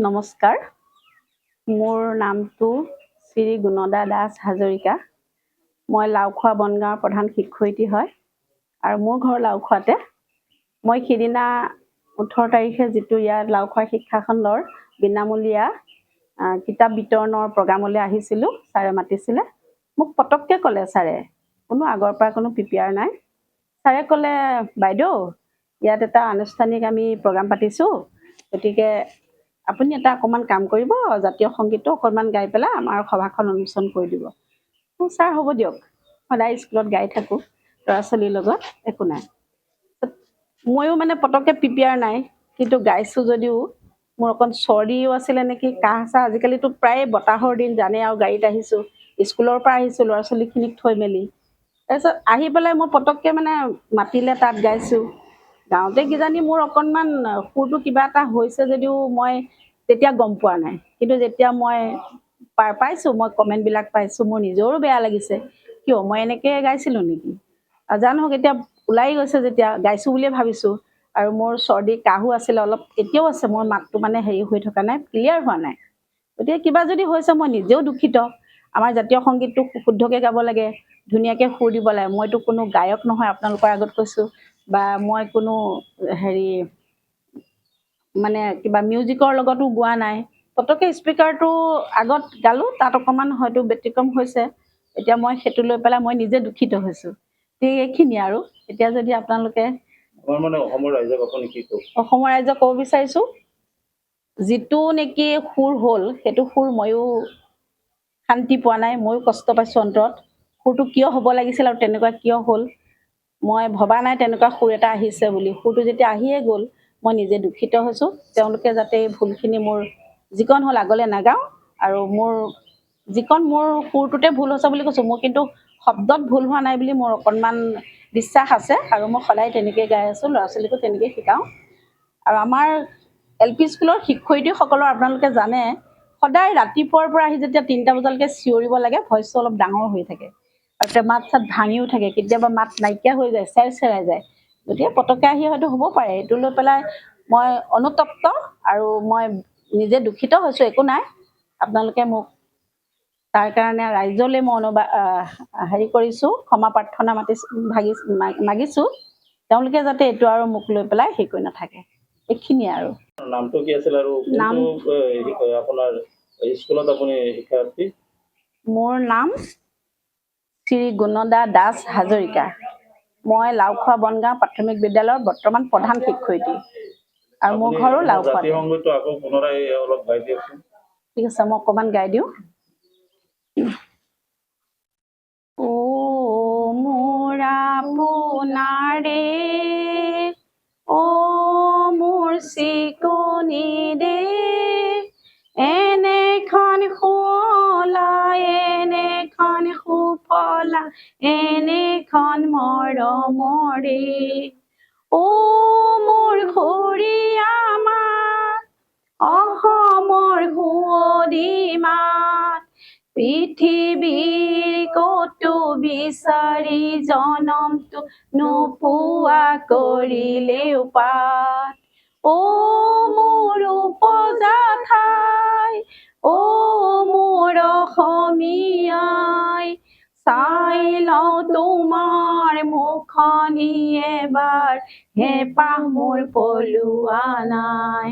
নমস্কাৰ, মোৰ নামটো শ্ৰী গুণদা দাস হাজৰিকা। মই লাওখোৱা বনগাঁৱৰ প্ৰধান শিক্ষয়িত্ৰী হয় আৰু মোৰ ঘৰ লাওখোৱাতে। মই সিদিনা 18 তাৰিখে যিটো ইয়াত লাওখোৱা শিক্ষাখণ্ডৰ বিনামূলীয়া কিতাপ বিতৰণৰ প্ৰগ্ৰামলৈ আহিছিলোঁ, ছাৰে মাতিছিলে। মোক পটককৈ ক'লে ছাৰে, কোনো আগৰ পৰা কোনো প্ৰিপেয়াৰ নাই। ছাৰে ক'লে, বাইদেউ ইয়াত এটা আনুষ্ঠানিক আমি প্ৰগ্ৰাম পাতিছোঁ, গতিকে আপুনি এটা অকণমান কাম কৰিব, জাতীয় সংগীতটো অকণমান গাই পেলাই আমাৰ সভাখন অনুষ্ঠান কৰি দিব। ছাৰ হ'ব দিয়ক, সদায় স্কুলত গাই থাকোঁ ল'ৰা ছোৱালীৰ লগত, একো নাই। ময়ো মানে পটককৈ প্ৰিপেয়াৰ নাই, কিন্তু গাইছোঁ যদিও মোৰ অকণ চৰ্দিও আছিলে নেকি, কাহ চাহ। আজিকালিতো প্ৰায় বতাহৰ দিন জানে, আৰু গাড়ীত আহিছোঁ, স্কুলৰ পৰা আহিছোঁ ল'ৰা ছোৱালীখিনিক থৈ মেলি। তাৰপিছত আহি পেলাই মই পটককৈ মানে মাতিলে, তাত গাইছোঁ। গাওঁতে কিজানি মোৰ অকণমান সুৰটো কিবা এটা হৈছে যদিও মই তেতিয়া গম পোৱা নাই, কিন্তু যেতিয়া মই পাইছোঁ, মই কমেণ্টবিলাক পাইছোঁ, মোৰ নিজৰো বেয়া লাগিছে। কিয় মই এনেকৈ গাইছিলোঁ নেকি, জানো। এতিয়া ওলাই গৈছে যেতিয়া গাইছোঁ বুলিয়ে ভাবিছোঁ। আৰু মোৰ চৰ্দি কাহো আছিলে অলপ, এতিয়াও আছে। মোৰ মাতটো মানে হেৰি হৈ থকা নাই, ক্লিয়াৰ হোৱা নাই। গতিকে কিবা যদি হৈছে মই নিজেও দুখিত। আমাৰ জাতীয় সংগীতটো শুদ্ধকৈ গাব লাগে, ধুনীয়াকৈ সুৰ দিব লাগে। মইতো কোনো গায়ক নহয়, আপোনালোকৰ আগত কৈছোঁ, বা মই কোনো হেৰি মানে কিবা মিউজিকৰ লগতো গোৱা নাই। পটককৈ স্পীকাৰটো আগত গালোঁ, তাত অকণমান হয়তো ব্যতিক্ৰম হৈছে। এতিয়া মই সেইটো লৈ পেলাই মই নিজে দুখিত হৈছোঁ। ঠিক এইখিনিয়ে আৰু। এতিয়া যদি আপোনালোকে অসমৰ ৰাইজক ক'ব বিচাৰিছোঁ, যিটো নেকি সুৰ হ'ল সেইটো সুৰ ময়ো শান্তি পোৱা নাই, ময়ো কষ্ট পাইছোঁ অন্তৰত। সুৰটো কিয় হ'ব লাগিছিল আৰু তেনেকুৱা কিয় হ'ল, মই ভবা নাই তেনেকুৱা সুৰ এটা আহিছে বুলি। সুৰটো যেতিয়া আহিয়ে গ'ল, মই নিজে দুখিত হৈছোঁ। তেওঁলোকে যাতে এই ভুলখিনি মোৰ যিকণ হ'ল আগলৈ নাগাওঁ, আৰু মোৰ যিকণ মোৰ সুৰটোতে ভুল হৈছে বুলি কৈছোঁ, মোৰ কিন্তু শব্দত ভুল হোৱা নাই বুলি মোৰ অকণমান বিশ্বাস আছে। আৰু মই সদায় তেনেকৈ গাই আছোঁ, ল'ৰা ছোৱালীকো তেনেকৈ শিকাওঁ। আৰু আমাৰ LP স্কুলৰ শিক্ষয়িত্ৰীসকলৰ আপোনালোকে জানে, সদায় ৰাতিপুৱাৰ পৰা আহি যেতিয়া 3টা বজালৈকে চিঞৰিব লাগে, ভইচটো অলপ ডাঙৰ হৈ থাকে, আৰু মাত চাত ভাঙিও থাকে, কেতিয়াবা মাত নাইকিয়া হৈ যায়, চেৰাই যায়। গতিকে পটককৈ আহি হয়তো হ'ব পাৰে, এইটো লৈ পেলাই মই অনুতপ্ত আৰু মই নিজে দুখিত হৈছোঁ। একো নাই, আপোনালোকে মোক তাৰ কাৰণে ৰাইজলৈ মই হেৰি কৰিছোঁ, ক্ষমা প্ৰাৰ্থনা মাগিছোঁ। তেওঁলোকে যাতে এইটো আৰু মোক লৈ পেলাই হেৰি কৰি নাথাকে, এইখিনিয়ে আৰু। নামটো কি আছিল আৰু নাম আপোনাৰ স্কুলত আপুনি শিক্ষাৰ্থী? মোৰ নাম শ্ৰী গুণদা দাস হাজৰিকা। মই লাওখোৱা বনগাঁও প্ৰাথমিক বিদ্যালয়ৰ বৰ্তমান প্ৰধান শিক্ষয়িত্ৰী, আৰু মোৰ ঘৰো লাওখোৱা। ঠিক আছে, মই অকণমান গাই দিওঁ। অ মোৰ আপোনাৰে, অ মোৰ চিকুনি দে, এনেখন শুৱলা, এনেখন সুফলা, এনেখন মৰমৰে, অ মোৰ খুৰীয়া মাত, অসমৰ সুৱদী মাত, পৃথিৱীৰ ক'তো বিচাৰি জনমটো নোপোৱা কৰিলেও পাত, অ মোৰ উপজা ঠাই, অ মোৰ অসমীয়াই, চাই লওঁ তোমাৰ মুখনি এবাৰ, হেঁপাহ মোৰ পলোৱা নাই।